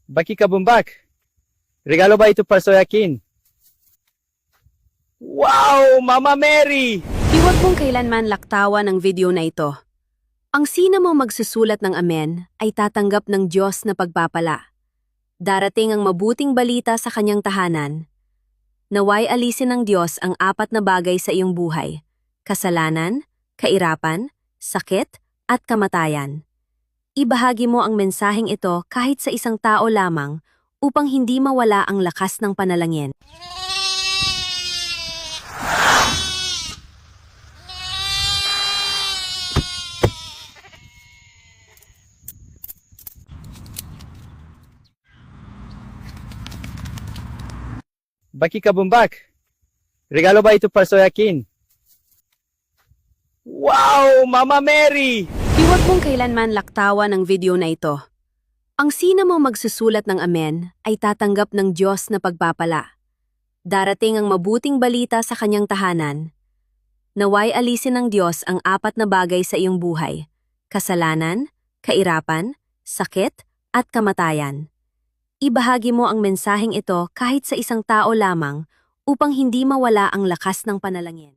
Baki Kabumbak. Regalo ba ito para sa akin? Wow, Mama Mary! Huwag mong kailanman laktawan ang video na ito. Ang sino mo magsusulat ng amen ay tatanggap ng Diyos na pagpapala. Darating ang mabuting balita sa kanyang tahanan. Naway alisin ng Diyos ang 4 na bagay sa iyong buhay: kasalanan, kairapan, sakit, at kamatayan. Ibahagi mo ang mensaheng ito kahit sa isang tao lamang upang hindi mawala ang lakas ng panalangin. Baki Kabumbak. Regalo ba ito para sa akin? Wow, Mama Mary! Huwag mong kailanman laktawan ang video na ito. Ang sino mo magsusulat ng amen ay tatanggap ng Diyos na pagpapala. Darating ang mabuting balita sa kanyang tahanan. Naway alisin ng Diyos ang 4 na bagay sa iyong buhay: kasalanan, kairapan, sakit, at kamatayan. Ibahagi mo ang mensaheng ito kahit sa isang tao lamang upang hindi mawala ang lakas ng panalangin.